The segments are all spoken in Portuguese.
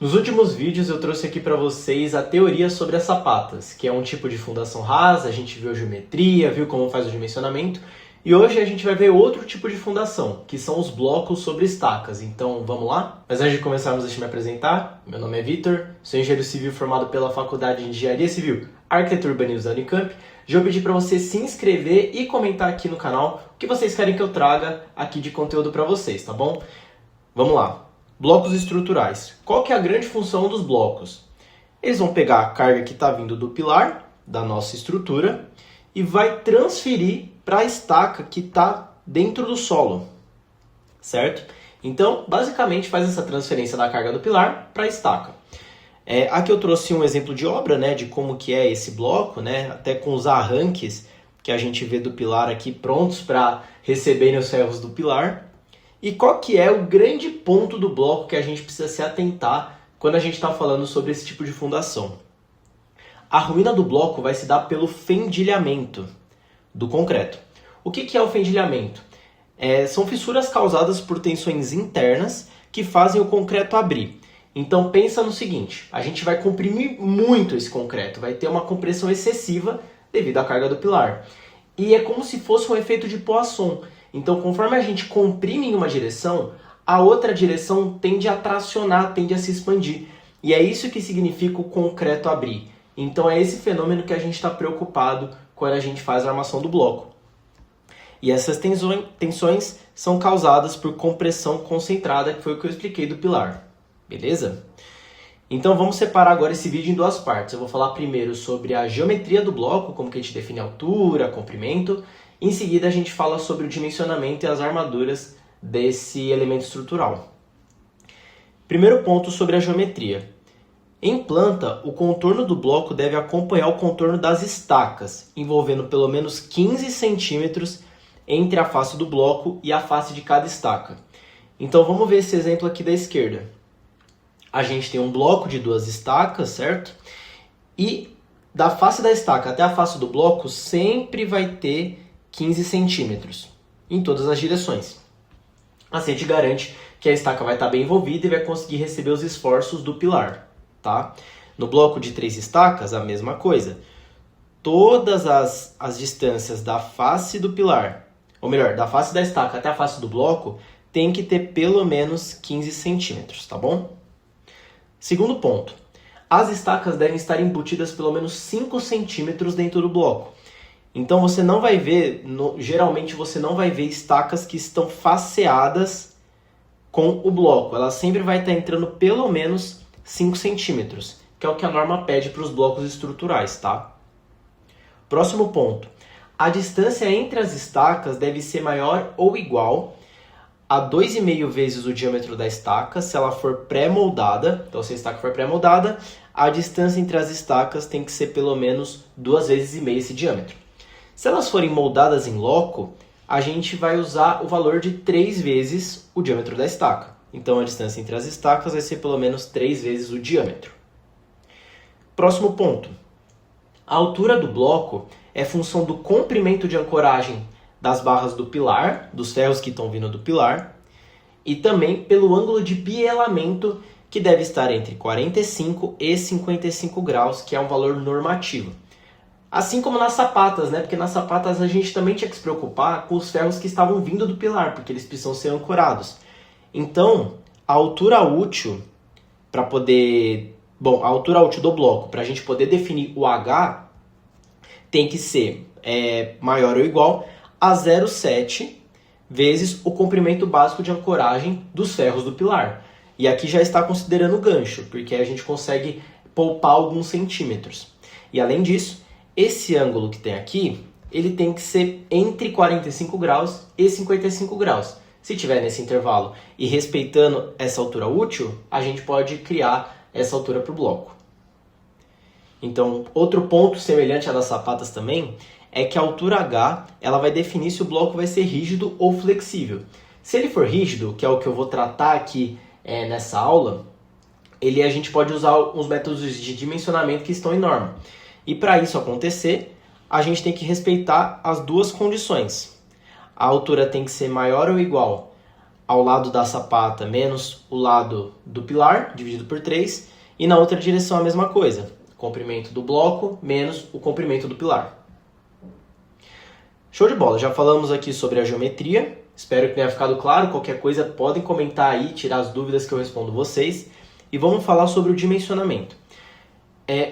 Nos últimos vídeos eu trouxe aqui para vocês a teoria sobre as sapatas, que é um tipo de fundação rasa, a gente viu a geometria, viu como faz o dimensionamento, e hoje a gente vai ver outro tipo de fundação, que são os blocos sobre estacas. Então vamos lá? Mas antes de começarmos, deixa eu me apresentar. Meu nome é Vitor, sou engenheiro civil formado pela Faculdade de Engenharia Civil, Arquitetura e Urbanismo da Unicamp. Já vou pedir para você se inscrever e comentar aqui no canal o que vocês querem que eu traga aqui de conteúdo para vocês, tá bom? Vamos lá. Blocos estruturais. Qual que é a grande função dos blocos? Eles vão pegar a carga que está vindo do pilar, da nossa estrutura, e vai transferir para a estaca que está dentro do solo, certo? Então, basicamente, faz essa transferência da carga do pilar para a estaca. Aqui eu trouxe um exemplo de obra, né, de como que é esse bloco, né, até com os arranques que a gente vê do pilar aqui prontos para receberem os ferros do pilar. E qual que é o grande ponto do bloco que a gente precisa se atentar quando a gente está falando sobre esse tipo de fundação? A ruína do bloco vai se dar pelo fendilhamento do concreto. O que é o fendilhamento? São fissuras causadas por tensões internas que fazem o concreto abrir. Então pensa no seguinte, a gente vai comprimir muito esse concreto, vai ter uma compressão excessiva devido à carga do pilar. E é como se fosse um efeito de Poisson. Então, conforme a gente comprime em uma direção, a outra direção tende a tracionar, tende a se expandir. E é isso que significa o concreto abrir. Então, é esse fenômeno que a gente está preocupado quando a gente faz a armação do bloco. E essas tensões são causadas por compressão concentrada, que foi o que eu expliquei do pilar. Beleza? Então, vamos separar agora esse vídeo em duas partes. Eu vou falar primeiro sobre a geometria do bloco, como que a gente define a altura, comprimento. Em seguida, a gente fala sobre o dimensionamento e as armaduras desse elemento estrutural. Primeiro ponto sobre a geometria. Em planta, o contorno do bloco deve acompanhar o contorno das estacas, envolvendo pelo menos 15 centímetros entre a face do bloco e a face de cada estaca. Então, vamos ver esse exemplo aqui da esquerda. A gente tem um bloco de duas estacas, certo? E da face da estaca até a face do bloco sempre vai ter 15 centímetros em todas as direções. Assim a gente garante que a estaca vai estar bem envolvida e vai conseguir receber os esforços do pilar, tá? No bloco de 3 estacas, a mesma coisa. Todas as distâncias da face do pilar, ou melhor, da face da estaca até a face do bloco, tem que ter pelo menos 15 centímetros, tá bom? Segundo ponto, as estacas devem estar embutidas pelo menos 5 centímetros dentro do bloco. Então você não vai ver, geralmente você não vai ver estacas que estão faceadas com o bloco. Ela sempre vai estar entrando pelo menos 5 centímetros, que é o que a norma pede para os blocos estruturais, tá? Próximo ponto. A distância entre as estacas deve ser maior ou igual a 2,5 vezes o diâmetro da estaca, se ela for pré-moldada. Então, se a estaca for pré-moldada, a distância entre as estacas tem que ser pelo menos 2,5 vezes esse diâmetro. Se elas forem moldadas em loco, a gente vai usar o valor de 3 vezes o diâmetro da estaca. Então, a distância entre as estacas vai ser pelo menos 3 vezes o diâmetro. Próximo ponto. A altura do bloco é função do comprimento de ancoragem das barras do pilar, dos ferros que estão vindo do pilar, e também pelo ângulo de bielamento, que deve estar entre 45 e 55 graus, que é um valor normativo. Assim como nas sapatas, né? Porque nas sapatas a gente também tinha que se preocupar com os ferros que estavam vindo do pilar, porque eles precisam ser ancorados. Então, a altura útil para poder... Bom, a altura útil do bloco, para a gente poder definir o H, tem que ser maior ou igual a 0,7 vezes o comprimento básico de ancoragem dos ferros do pilar. E aqui já está considerando o gancho, porque a gente consegue poupar alguns centímetros. E além disso, esse ângulo que tem aqui, ele tem que ser entre 45 graus e 55 graus. Se tiver nesse intervalo e respeitando essa altura útil, a gente pode criar essa altura para o bloco. Então, outro ponto semelhante à das sapatas também é que a altura H ela vai definir se o bloco vai ser rígido ou flexível. Se ele for rígido, que é o que eu vou tratar aqui nessa aula, a gente pode usar os métodos de dimensionamento que estão em norma. E para isso acontecer, a gente tem que respeitar as duas condições. A altura tem que ser maior ou igual ao lado da sapata menos o lado do pilar, dividido por 3, e na outra direção a mesma coisa, comprimento do bloco menos o comprimento do pilar. Show de bola, já falamos aqui sobre a geometria, espero que tenha ficado claro, qualquer coisa podem comentar aí, tirar as dúvidas que eu respondo vocês, e vamos falar sobre o dimensionamento.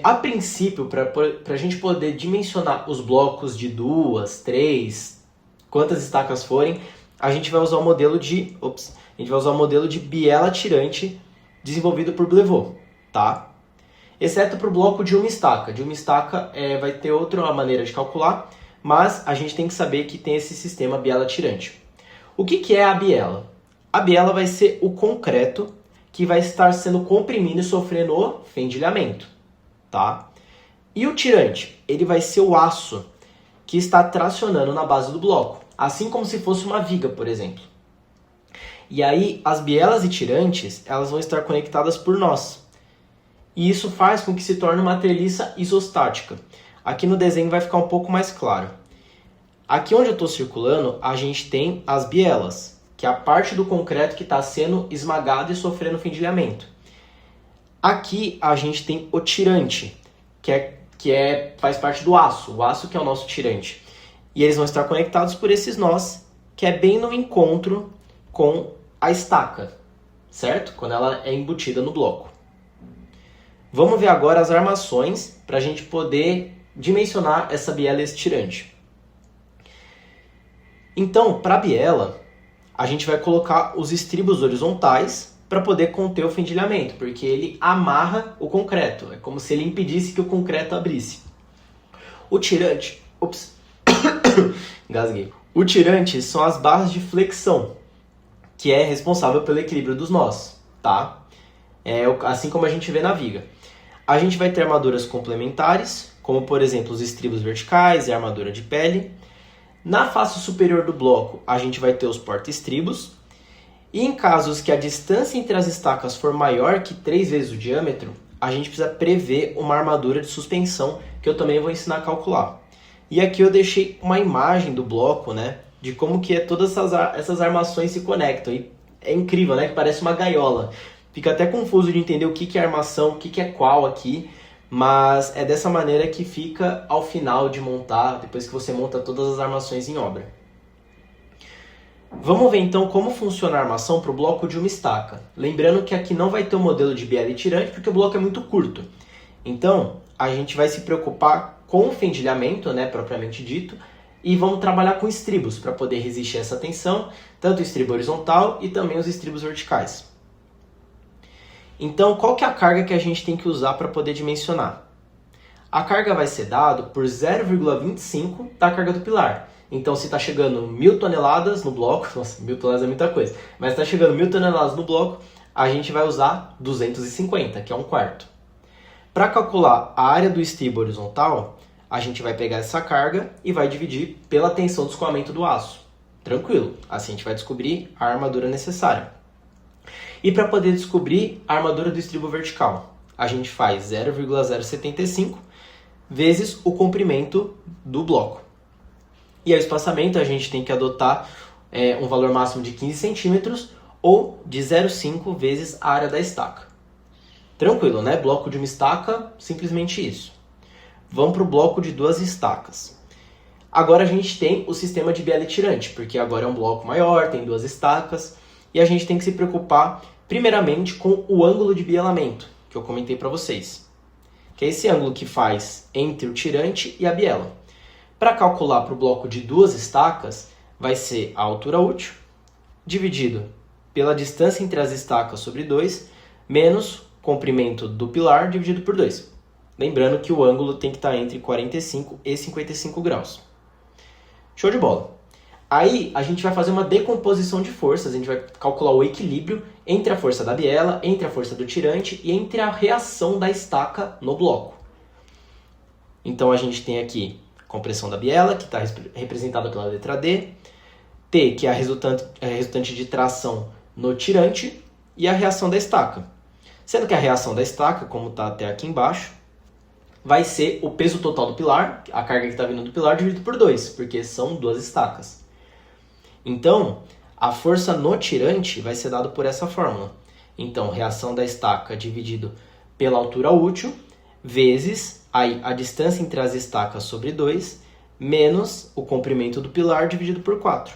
A princípio, para a gente poder dimensionar os blocos de 2, 3, quantas estacas forem, a gente vai usar o modelo de biela tirante desenvolvido por Blevaux, tá? Exceto para o bloco de uma estaca. De uma estaca vai ter outra maneira de calcular, mas a gente tem que saber que tem esse sistema biela tirante. O que é a biela? A biela vai ser o concreto que vai estar sendo comprimido e sofrendo o fendilhamento. Tá? E o tirante? Ele vai ser o aço que está tracionando na base do bloco, assim como se fosse uma viga, por exemplo. E aí, as bielas e tirantes, elas vão estar conectadas por nós. E isso faz com que se torne uma treliça isostática. Aqui no desenho vai ficar um pouco mais claro. Aqui onde eu estou circulando, a gente tem as bielas, que é a parte do concreto que está sendo esmagado e sofrendo fendilhamento. Aqui a gente tem o tirante, faz parte do aço, o aço que é o nosso tirante. E eles vão estar conectados por esses nós, que é bem no encontro com a estaca, certo? Quando ela é embutida no bloco. Vamos ver agora as armações para a gente poder dimensionar essa biela e esse tirante. Então, para a biela, a gente vai colocar os estribos horizontais para poder conter o fendilhamento, porque ele amarra o concreto. É como se ele impedisse que o concreto abrisse. O tirante... Engasguei. O tirante são as barras de flexão, que é responsável pelo equilíbrio dos nós, tá? Assim como a gente vê na viga. A gente vai ter armaduras complementares, como por exemplo os estribos verticais e a armadura de pele. Na face superior do bloco, a gente vai ter os porta-estribos. E em casos que a distância entre as estacas for maior que 3 vezes o diâmetro, a gente precisa prever uma armadura de suspensão, que eu também vou ensinar a calcular. E aqui eu deixei uma imagem do bloco, né, de como que todas essas armações se conectam. E é incrível, né, que parece uma gaiola. Fica até confuso de entender o que é armação, o que é qual aqui, mas é dessa maneira que fica ao final de montar, depois que você monta todas as armações em obra. Vamos ver então como funciona a armação para o bloco de uma estaca. Lembrando que aqui não vai ter o modelo de biela e tirante porque o bloco é muito curto. Então, a gente vai se preocupar com o fendilhamento, né, propriamente dito, e vamos trabalhar com estribos para poder resistir a essa tensão, tanto o estribo horizontal e também os estribos verticais. Então, qual que é a carga que a gente tem que usar para poder dimensionar? A carga vai ser dada por 0,25 da carga do pilar. Então, se está chegando 1.000 toneladas no bloco, nossa, 1.000 toneladas é muita coisa, mas está chegando 1.000 toneladas no bloco, a gente vai usar 250, que é 1/4. Para calcular a área do estribo horizontal, a gente vai pegar essa carga e vai dividir pela tensão do escoamento do aço. Tranquilo, assim a gente vai descobrir a armadura necessária. E para poder descobrir a armadura do estribo vertical, a gente faz 0,075 vezes o comprimento do bloco. E aí o espaçamento a gente tem que adotar um valor máximo de 15 centímetros ou de 0,5 vezes a área da estaca. Tranquilo, né? Bloco de uma estaca, simplesmente isso. Vamos para o bloco de 2 estacas. Agora a gente tem o sistema de biela e tirante, porque agora é um bloco maior, tem 2 estacas, e a gente tem que se preocupar primeiramente com o ângulo de bielamento, que eu comentei para vocês, que é esse ângulo que faz entre o tirante e a biela. Para calcular para o bloco de 2 estacas, vai ser a altura útil, dividido pela distância entre as estacas sobre 2, menos comprimento do pilar dividido por 2. Lembrando que o ângulo tem que estar entre 45 e 55 graus. Show de bola! Aí a gente vai fazer uma decomposição de forças, a gente vai calcular o equilíbrio entre a força da biela, entre a força do tirante e entre a reação da estaca no bloco. Então a gente tem aqui compressão da biela, que está representada pela letra D, T, que é a resultante de tração no tirante, e a reação da estaca. Sendo que a reação da estaca, como está até aqui embaixo, vai ser o peso total do pilar, a carga que está vindo do pilar, dividido por 2, porque são 2 estacas. Então, A força no tirante vai ser dada por essa fórmula. Então, reação da estaca dividido pela altura útil, vezes a distância entre as estacas sobre 2, menos o comprimento do pilar dividido por 4.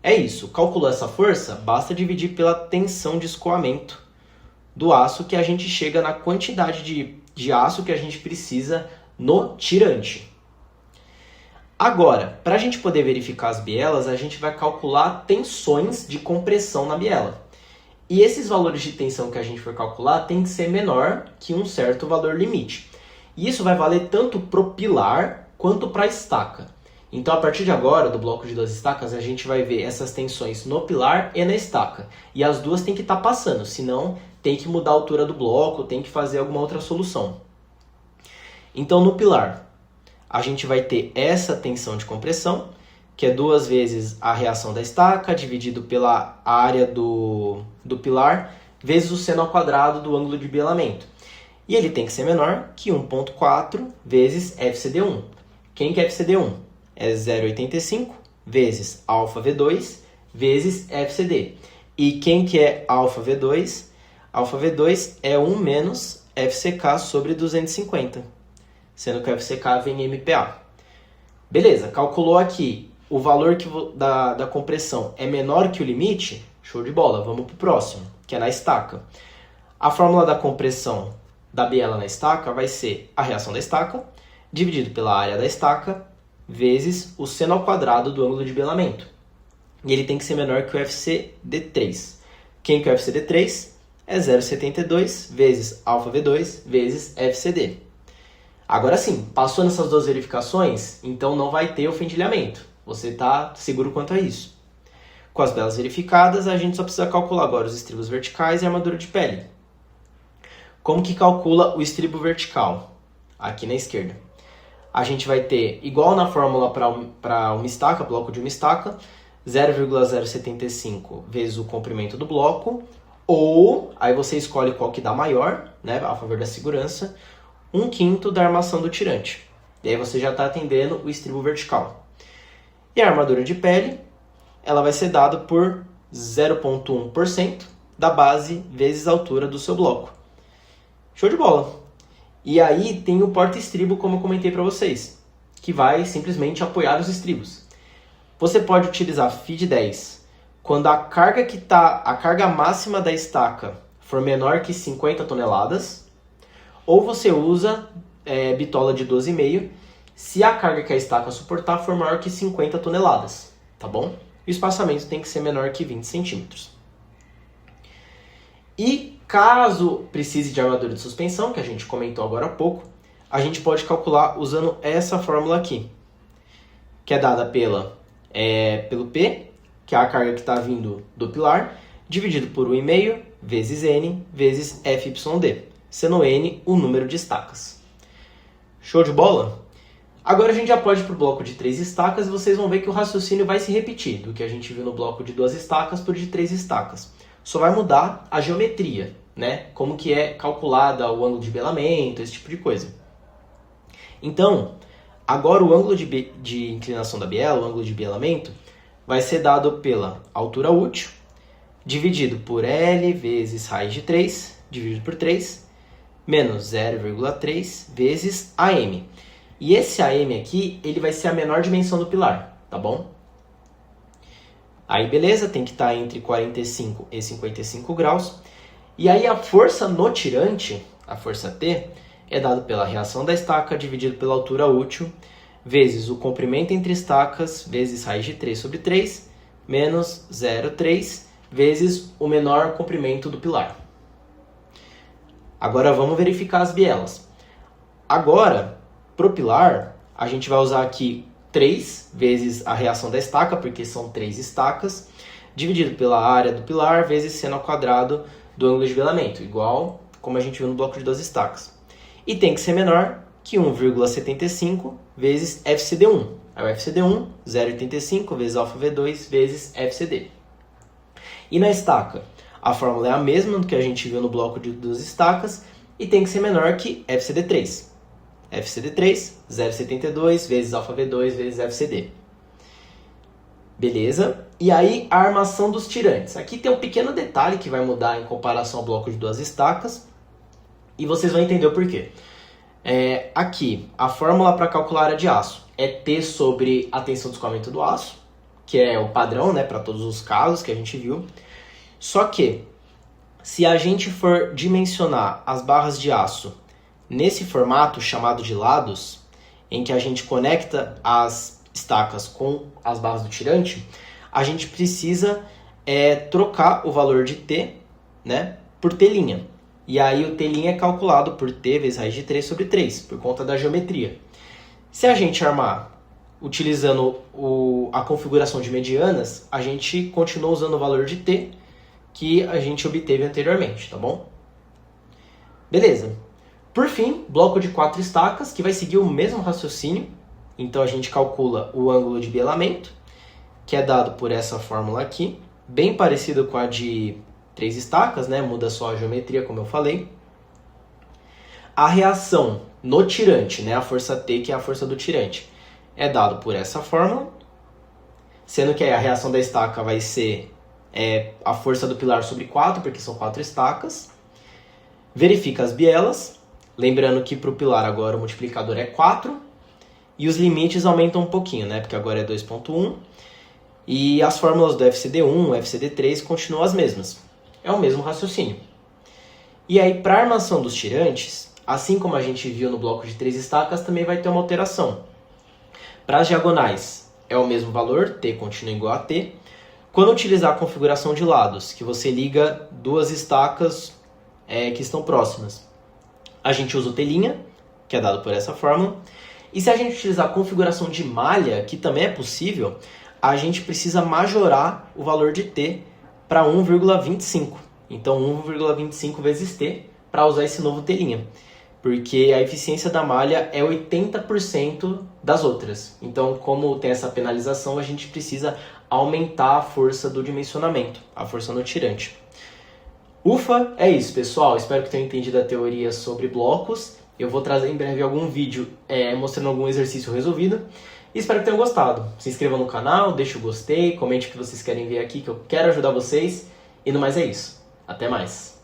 É isso. Calculou essa força? Basta dividir pela tensão de escoamento do aço que a gente chega na quantidade de aço que a gente precisa no tirante. Agora, para a gente poder verificar as bielas, a gente vai calcular tensões de compressão na biela. E esses valores de tensão que a gente for calcular tem que ser menor que um certo valor limite. E isso vai valer tanto para o pilar quanto para a estaca. Então, a partir de agora, do bloco de 2 estacas, a gente vai ver essas tensões no pilar e na estaca. E as duas têm que estar passando, senão tem que mudar a altura do bloco, tem que fazer alguma outra solução. Então, no pilar, a gente vai ter essa tensão de compressão, que é 2 vezes a reação da estaca, dividido pela área do pilar, vezes o seno ao quadrado do ângulo de bilamento. E ele tem que ser menor que 1,4 vezes FCD1. Quem que é FCD1? É 0,85 vezes αV2 vezes FCD. E quem que é αV2? αV2 é 1 menos FCK sobre 250, sendo que o FCK vem em MPa. Beleza, calculou aqui o valor da compressão é menor que o limite? Show de bola, vamos para o próximo, que é na estaca. A fórmula da compressão da biela na estaca vai ser a reação da estaca, dividido pela área da estaca, vezes o seno ao quadrado do ângulo de bilamento. E ele tem que ser menor que o FCD3. Quem que é o FCD3? É 0,72 vezes αV2 vezes FCD. Agora sim, passou nessas duas verificações, então não vai ter o fendilhamento. Você está seguro quanto a isso. Com as bielas verificadas, a gente só precisa calcular agora os estribos verticais e a armadura de pele. Como que calcula o estribo vertical? Aqui na esquerda. A gente vai ter, igual na fórmula para uma estaca, bloco de uma estaca, 0,075 vezes o comprimento do bloco, ou, aí você escolhe qual que dá maior, né, a favor da segurança, 1/5 da armação do tirante. E aí você já está atendendo o estribo vertical. E a armadura de pele, ela vai ser dada por 0,1% da base vezes a altura do seu bloco. Show de bola! E aí tem o porta-estribo, como eu comentei para vocês, que vai simplesmente apoiar os estribos. Você pode utilizar FID 10 quando a carga máxima da estaca for menor que 50 toneladas, ou você usa bitola de 12,5 se a carga que a estaca suportar for maior que 50 toneladas, tá bom? E o espaçamento tem que ser menor que 20 centímetros. E caso precise de armadura de suspensão, que a gente comentou agora há pouco, a gente pode calcular usando essa fórmula aqui, que é dada pelo P, que é a carga que está vindo do pilar, dividido por 1,5 vezes N vezes FYD, sendo N o número de estacas. Show de bola? Agora a gente já pode ir para o bloco de 3 estacas e vocês vão ver que o raciocínio vai se repetir do que a gente viu no bloco de 2 estacas para o de 3 estacas. Só vai mudar a geometria, né? Como que é calculada o ângulo de belamento, esse tipo de coisa. Então, agora o ângulo de inclinação da biela, o ângulo de belamento, vai ser dado pela altura útil, dividido por L vezes raiz de 3, dividido por 3, menos 0,3 vezes AM. E esse AM aqui, ele vai ser a menor dimensão do pilar, tá bom? Aí beleza, tem que estar entre 45 e 55 graus. E aí a força no tirante, a força T, é dada pela reação da estaca dividido pela altura útil, vezes o comprimento entre estacas, vezes raiz de 3 sobre 3, menos 0,3, vezes o menor comprimento do pilar. Agora vamos verificar as bielas. Agora, para o pilar, a gente vai usar aqui 3 vezes a reação da estaca, porque são 3 estacas, dividido pela área do pilar, vezes seno ao quadrado do ângulo de belamento, igual como a gente viu no bloco de 2 estacas. E tem que ser menor que 1,75 vezes FCD1. Aí o FCD1, 0,85 vezes αV2 vezes FCD. E na estaca, a fórmula é a mesma do que a gente viu no bloco de 2 estacas e tem que ser menor que FCD3. FCD3, 0,72 vezes αV2 vezes FCD. Beleza? E aí, a armação dos tirantes. Aqui tem um pequeno detalhe que vai mudar em comparação ao bloco de 2 estacas. E vocês vão entender o porquê. Aqui, a fórmula para calcular a área de aço é T sobre a tensão de escoamento do aço, que é o padrão, né, para todos os casos que a gente viu. Só que, se a gente for dimensionar as barras de aço nesse formato chamado de lados, em que a gente conecta as estacas com as barras do tirante, a gente precisa trocar o valor de T, né, por T'. E aí o T' é calculado por T vezes raiz de 3 sobre 3, por conta da geometria. Se a gente armar utilizando a configuração de medianas, a gente continua usando o valor de T que a gente obteve anteriormente, tá bom? Beleza. Por fim, bloco de 4 estacas, que vai seguir o mesmo raciocínio. Então a gente calcula o ângulo de bielamento, que é dado por essa fórmula aqui, bem parecido com a de 3 estacas, né? Muda só a geometria, como eu falei. A reação no tirante, né? A força T, que é a força do tirante, é dado por essa fórmula, sendo que a reação da estaca vai ser a força do pilar sobre 4, porque são 4 estacas. Verifica as bielas, lembrando que para o pilar agora o multiplicador é 4, e os limites aumentam um pouquinho, né? Porque agora é 2.1, e as fórmulas do FCD1, FCD3 continuam as mesmas. É o mesmo raciocínio. E aí, para a armação dos tirantes, assim como a gente viu no bloco de 3 estacas, também vai ter uma alteração. Para as diagonais, é o mesmo valor, T continua igual a T. Quando utilizar a configuração de lados, que você liga 2 estacas que estão próximas, a gente usa o T', que é dado por essa fórmula. E se a gente utilizar a configuração de malha, que também é possível, a gente precisa majorar o valor de T para 1,25. Então 1,25 vezes T para usar esse novo T'. Porque a eficiência da malha é 80% das outras. Então, como tem essa penalização, a gente precisa aumentar a força do dimensionamento, a força no tirante. Ufa, é isso, pessoal. Espero que tenham entendido a teoria sobre blocos. Eu vou trazer em breve algum vídeo mostrando algum exercício resolvido. E espero que tenham gostado. Se inscrevam no canal, deixe o gostei, comente o que vocês querem ver aqui, que eu quero ajudar vocês. E no mais é isso. Até mais.